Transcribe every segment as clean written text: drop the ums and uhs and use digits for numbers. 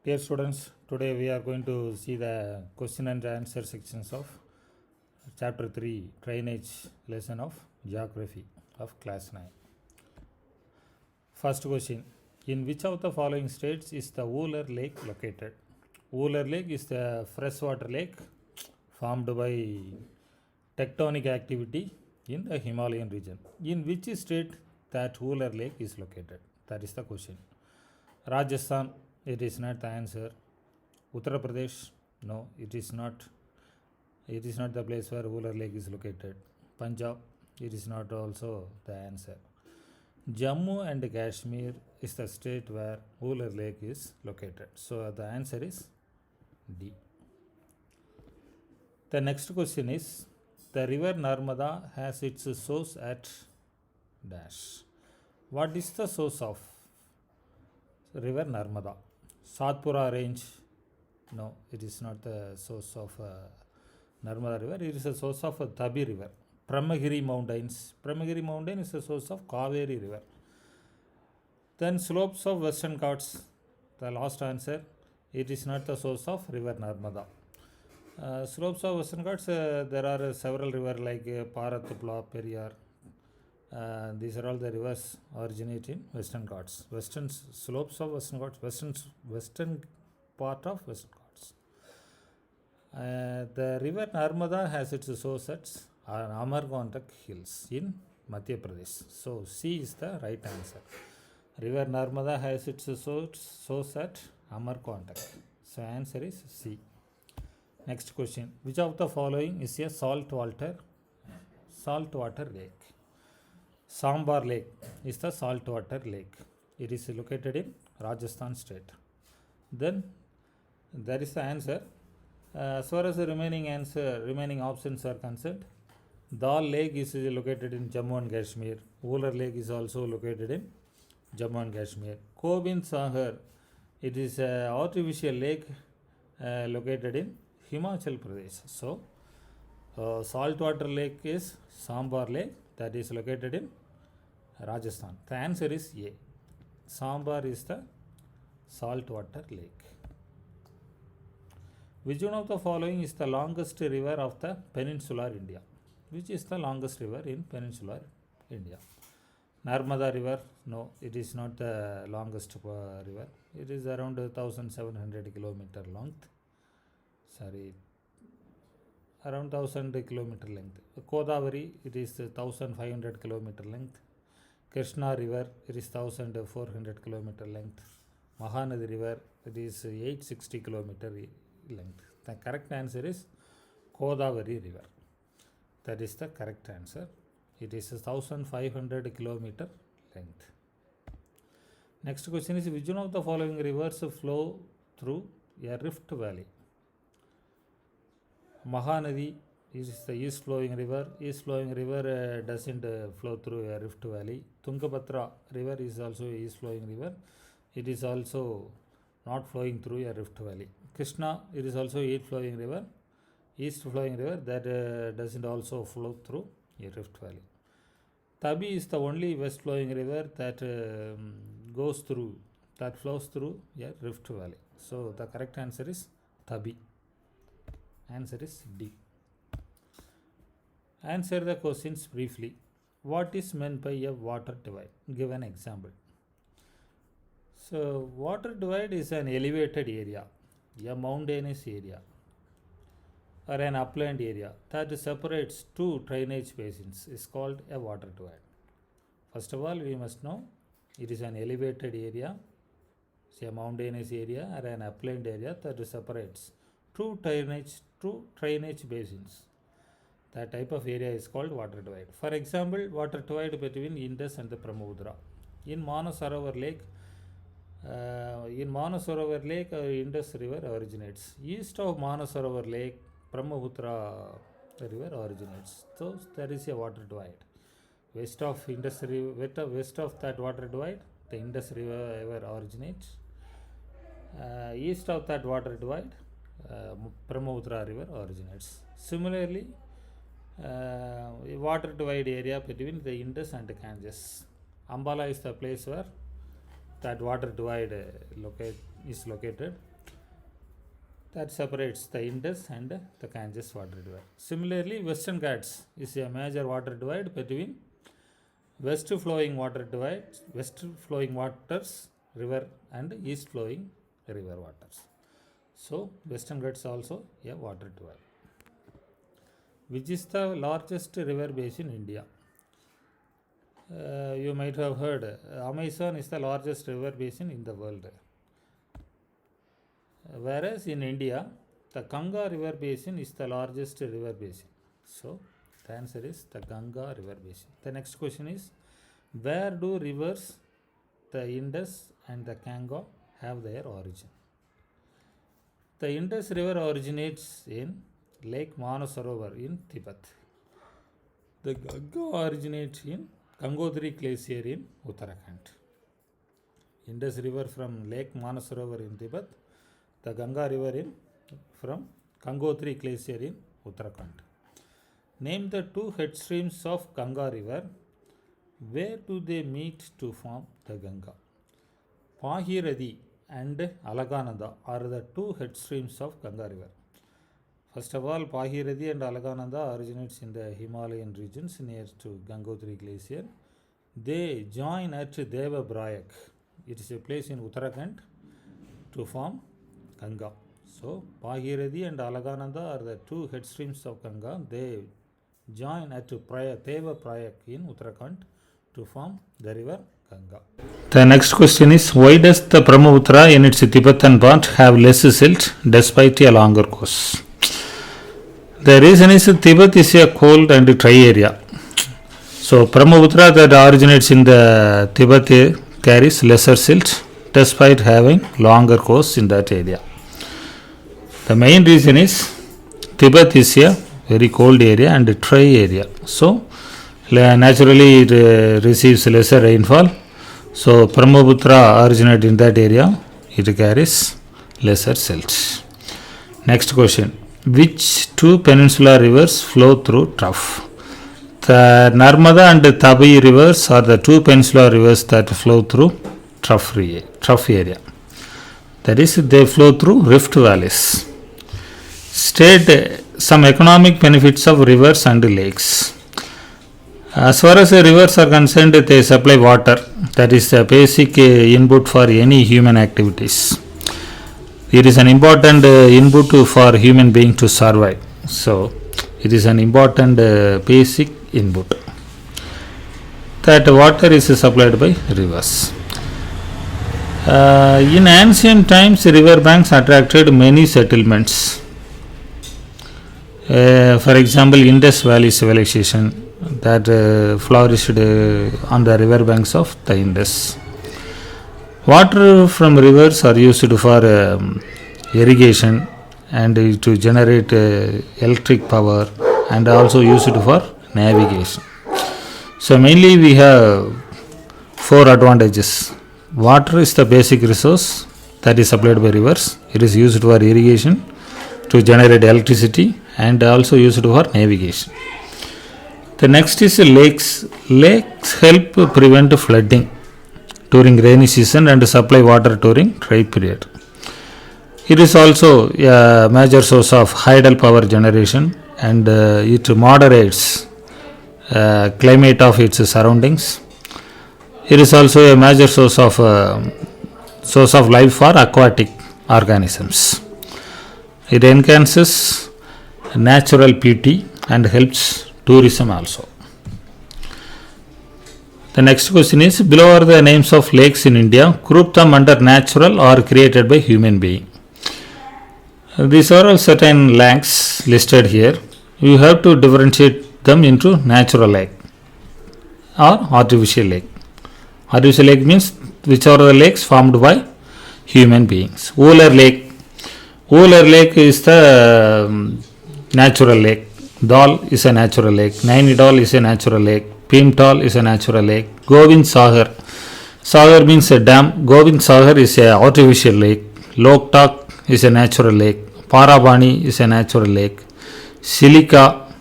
Dear students, today we are going to see the question and answer sections of chapter 3 drainage lesson of geography of class 9. First question: in which of the following states is the Wooler Lake located? Wooler Lake is the freshwater lake formed by tectonic activity in the Himalayan region. In which state that Wooler Lake is located? That is the question. Rajasthan, it is not the answer. Uttar Pradesh, no, it is not. It is not the place where Wooler Lake is located. Punjab, it is not also the answer. Jammu and Kashmir is the state where Wooler Lake is located. So the answer is D. The next question is: the river Narmada has its source at dash. What is the source of river Narmada? Satpura range? No, it is not the source of Narmada river. It is the source of Tabi river. Brahmagiri mountains. Brahmagiri mountain is the source of Kaveri river. Then slopes of Western Ghats. The last answer. It is not the source of river Narmada. Slopes of Western Ghats, there are several rivers like Paratupla, Periyar. These are all the rivers originate in Western Ghats. Western slopes of Western Ghats, western part of Western Ghats. The river Narmada has its source at Amarkantak Hills in Madhya Pradesh. So C is the right answer. River Narmada has its source at Amarkantak. So answer is C. Next question: which of the following is a saltwater lake? Sambar Lake is the saltwater lake. It is located in Rajasthan state. Then that is the answer. As far as the remaining options are concerned, Dal Lake is located in Jammu and Kashmir. Wooler Lake is also located in Jammu and Kashmir. Gobind Sagar, it is an artificial lake located in Himachal Pradesh. So, saltwater lake is Sambar Lake, that is located in Rajasthan. The answer is A. Sambar is the saltwater lake. Which one of the following is the longest river of the peninsular India? Which is the longest river in peninsular India? Narmada river? No, it is not the longest river. It is around 1700 kilometer length. Around 1000 kilometer length. Godavari, it is 1500 kilometer length. Krishna river, it is 1400 kilometer length. Mahanadi river, it is 860 kilometer length. The correct answer is Godavari river. That is the correct answer. It is 1500 kilometer length. Next question is: which one of the following rivers flow through a rift valley? Mahanadi is the east flowing river. East flowing river doesn't flow through a rift valley. Tungabhadra river is also east flowing river. It is also not flowing through a rift valley. Krishna, it is also east flowing river that doesn't also flow through a rift valley. Tabi is the only west flowing river that flows through a rift valley. So the correct answer is Tabi. Answer is D. Answer the questions briefly. What is meant by a water divide? Give an example. So water divide is an elevated area, a mountainous area, or an upland area that separates two drainage basins is called a water divide. First of all, we must know it is an elevated area, say a mountainous area or an upland area that separates two drainage basins. That type of area is called water divide. For example, water divide between Indus and the Brahmaputra. In Manasarovar Lake, Indus River originates. East of Manasarovar Lake, Brahmaputra River originates. So there is a water divide. West of that water divide, the Indus River originates. East of that water divide, Brahmaputra River originates. Similarly, water divide area between the Indus and Ganges. Ambala is the place where that water divide is located. that separates the Indus and the Ganges water divide. Similarly, Western Ghats is a major water divide between west flowing waters river and east flowing river waters. So Western Ghats also a water divide. Which is the largest river basin in India? You might have heard Amazon is the largest river basin in the world. Whereas in India, the Ganga river basin is the largest river basin. So the answer is the Ganga river basin. The next question is, where do rivers, the Indus and the Ganga, have their origin? The Indus river originates in Lake Manasarovar in Tibet. The Ganga originates in Gangotri Glacier in Uttarakhand. Indus river from Lake Manasarovar in Tibet. The Ganga river from Gangotri Glacier in Uttarakhand. Name the two head streams of Ganga river. Where do they meet to form the Ganga? Bhagirathi and Alagananda are the two head streams of Ganga river. First of all, Bhagirathi and Alagananda originates in the Himalayan regions near to Gangotri Glacier. They join at Devabrayak. It is a place in Uttarakhand to form Ganga. So, Bhagirathi and Alagananda are the two head streams of Ganga. They join at Devabrayak in Uttarakhand to form the river Ganga. The next question is, why does the Brahmaputra in its Tibetan part have less silt despite a longer course? The reason is Tibet is a cold and dry area. So Brahmaputra that originates in the Tibet carries lesser silt despite having longer course in that area. The main reason is Tibet is a very cold area and a dry area. So naturally it receives lesser rainfall. So Brahmaputra originates in that area. It carries lesser silt. Next question. Which two peninsular rivers flow through trough? The Narmada and Tabi rivers are the two peninsular rivers that flow through trough area. That is, they flow through rift valleys. State some economic benefits of rivers and lakes. As far as the rivers are concerned, they supply water. That is the basic input for any human activities. It is an important input for human being to survive. So, it is an important basic input. That water is supplied by rivers. In ancient times, river banks attracted many settlements. For example, Indus Valley civilization that flourished on the river banks of the Indus. Water from rivers are used for irrigation and to generate electric power and also used for navigation. So mainly we have four advantages. Water is the basic resource that is supplied by rivers. It is used for irrigation, to generate electricity and also used for navigation. The next is lakes. Lakes help prevent flooding during rainy season and supply water during dry period. It is also a major source of hydel power generation and it moderates climate of its surroundings. It is also a major source of life for aquatic organisms. It enhances natural beauty and helps tourism also. The next question is, below are the names of lakes in India. Group them under natural or created by human being. These are all certain lakes listed here. You have to differentiate them into natural lake or artificial lake. Artificial lake means which are the lakes formed by human beings. Ular Lake. Ular Lake is the natural lake. Dal is a natural lake. Nainidal is a natural lake. Bhimtal is a natural lake. Govind Sagar. Sagar means a dam. Govind Sagar is a artificial lake. Loktak is a natural lake. Parabani is a natural lake. Silika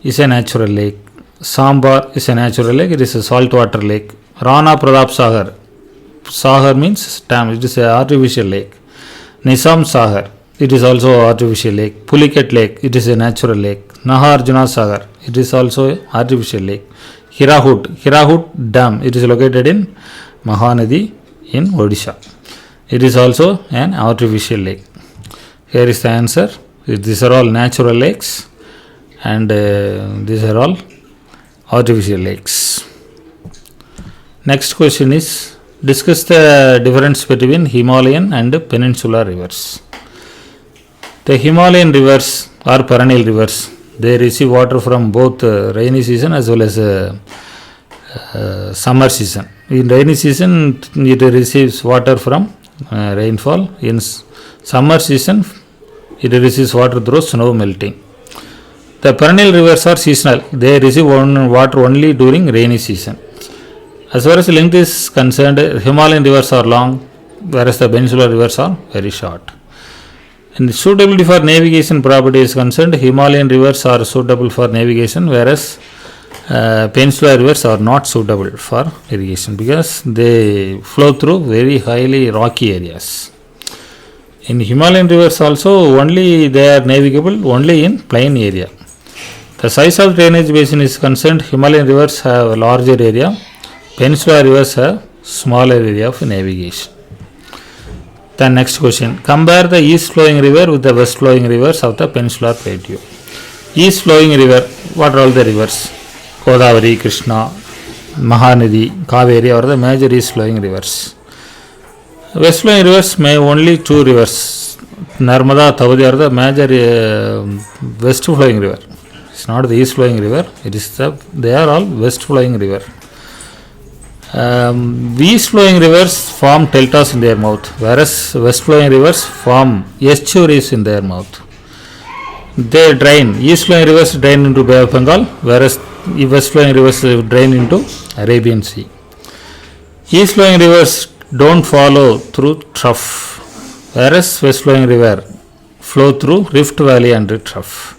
is a natural lake. Sambar is a natural lake. It is a saltwater lake. Rana Pratap Sagar. Sagar means dam. It is an artificial lake. Nizam Sagar it is also artificial lake. Pulicat Lake, it is a natural lake. Nagarjuna Sagar, it is also artificial lake. Hirahut Dam, it is located in Mahanadi in Odisha. It is also an artificial lake. Here is the answer. These are all natural lakes and these are all artificial lakes. Next question is, discuss the difference between Himalayan and peninsular rivers. The Himalayan rivers are perennial rivers. They receive water from both rainy season as well as summer season. In rainy season, it receives water from rainfall. In summer season, it receives water through snow melting. The perennial rivers are seasonal. They receive water only during rainy season. As far as length is concerned, Himalayan rivers are long, whereas the peninsular rivers are very short. And suitability for navigation property is concerned, Himalayan rivers are suitable for navigation, whereas peninsular rivers are not suitable for irrigation because they flow through very highly rocky areas. In Himalayan rivers also, only they are navigable only in plain area. The size of drainage basin is concerned, Himalayan rivers have a larger area, peninsular rivers have smaller area of navigation. The next question, compare the east flowing river with the west flowing rivers of the peninsular plateau. East flowing river, what are all the rivers? Godavari, Krishna, Mahanadi, Kaveri are the major east flowing rivers. West flowing rivers may only two rivers, Narmada, Tavadi are the major west flowing river. It's not the east flowing river, they are all west flowing river. East flowing rivers form deltas in their mouth, whereas west flowing rivers form estuaries in their mouth. They drain, east flowing rivers drain into Bay of Bengal, whereas west flowing rivers drain into Arabian Sea. East flowing rivers don't follow through trough, whereas west flowing river flow through Rift Valley and trough.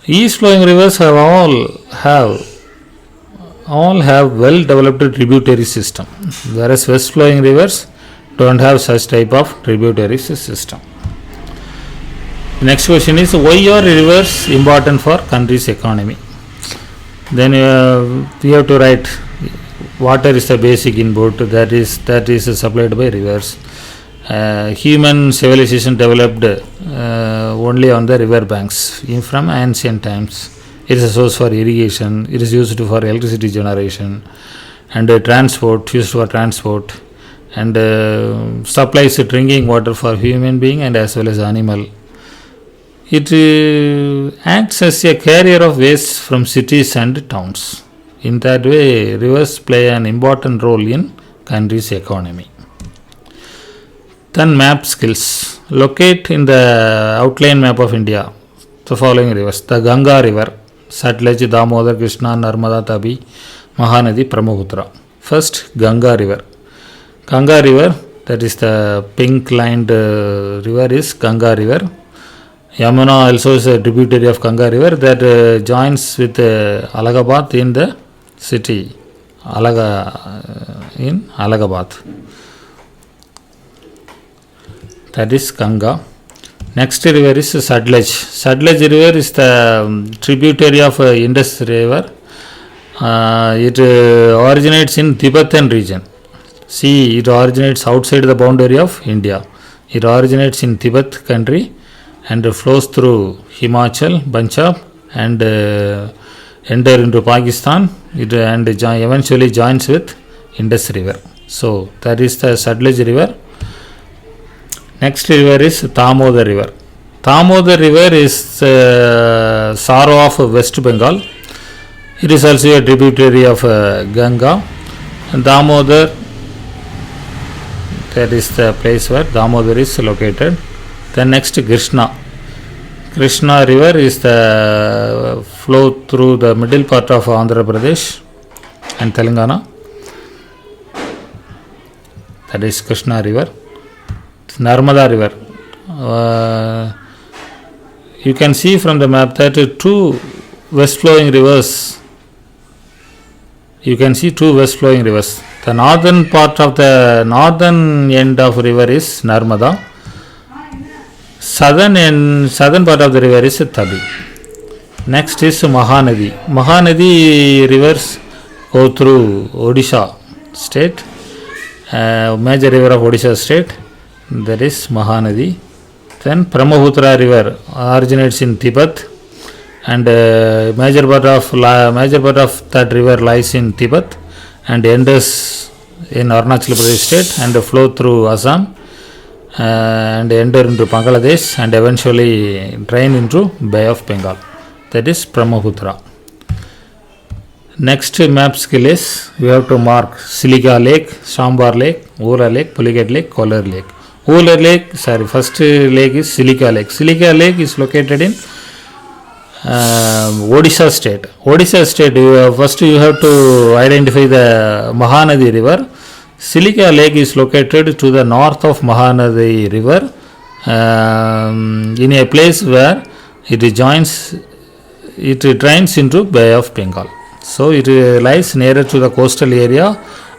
East flowing rivers all have well developed tributary system, whereas west flowing rivers don't have such type of tributary system. The next question is, why are rivers important for country's economy? Then we have to write, water is the basic input that is supplied by rivers. Human civilization developed only on the river banks from ancient times. It is a source for irrigation. It is used for electricity generation and used for transport, and supplies drinking water for human being and as well as animal. It acts as a carrier of waste from cities and towns. In that way, rivers play an important role in country's economy. Then map skills. Locate in the outline map of India the following rivers. The Ganga River, Satlaj, Damodar, Krishna, Narmada, Tabi, Mahanadi, Brahmaputra. First, Ganga River. Ganga River, that is the pink lined river, is Ganga River. Yamuna also is a tributary of Ganga River that joins with Allahabad in the city, in Allahabad. That is Ganga. Next river is Sadlaj. Sadlaj river is the tributary of Indus River. It originates in Tibetan region. See, it originates outside the boundary of India. It originates in Tibet country and flows through Himachal, Punjab, and enter into Pakistan. It and eventually joins with Indus River. So that is the Sadlaj River. Next river is Damodar River. Damodar River is sorrow of West Bengal. It is also a tributary of Ganga. Damodar, that is the place where Damodar is located. Then next, Krishna. Krishna River is the flow through the middle part of Andhra Pradesh and Telangana. That is Krishna River. Narmada River. You can see from the map that two west flowing rivers. You can see two west flowing rivers. The northern part of the northern end of river is Narmada. southern part of the river is Tabi. Next is Mahanadi. Mahanadi rivers go through Odisha state, major river of Odisha state, that is Mahanadi. Then Brahmaputra river originates in Tibet, and major part of that river lies in Tibet and enters in Arunachal Pradesh state and flow through Assam and enter into Bangladesh and eventually drain into Bay of Bengal. That is Brahmaputra. Next map skill is we have to mark Silica Lake, Sambar Lake, Ura Lake, Pulicat Lake, Kolar Lake. First lake is Silica Lake. Silica Lake is located in Odisha state. Odisha state, first you have to identify the Mahanadi river. Silica Lake is located to the north of Mahanadi river in a place where it drains into Bay of Bengal. So it lies nearer to the coastal area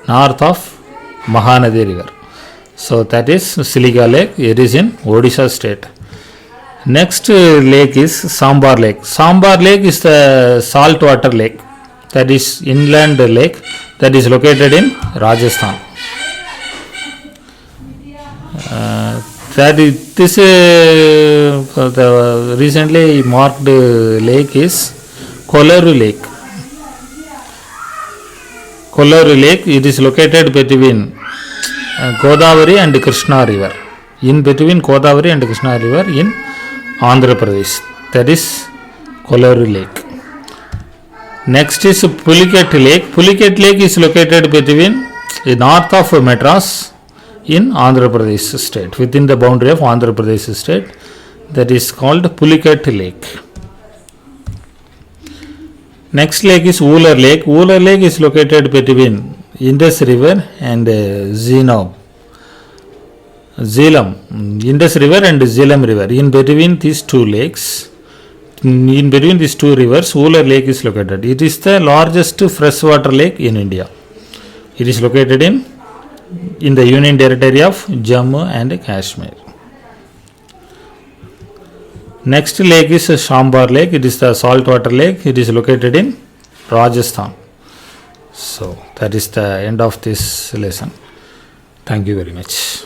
north of Mahanadi river. So that is Silica Lake. It is in Odisha state. Next lake is Sambar Lake. Sambar Lake is the saltwater lake, that is inland lake, that is located in Rajasthan. The recently marked lake is Kolar Lake. Kolar Lake, it is located between Godavari and Krishna river. In between Godavari and Krishna river in Andhra Pradesh. That is Kolar Lake. Next is Pulicat Lake. Pulicat Lake is located between the north of Madras in Andhra Pradesh state, within the boundary of Andhra Pradesh state. That is called Pulicat Lake. Next lake is Ular Lake. Ular Lake is located between Indus River and Zeelam, Indus River and Jhelum River. In between these two lakes, in between these two rivers, Ular Lake is located. It is the largest freshwater lake in India. It is located in the Union Territory of Jammu and Kashmir. Next lake is Sambar Lake. It is the saltwater lake. It is located in Rajasthan. So that is the end of this lesson. Thank you very much.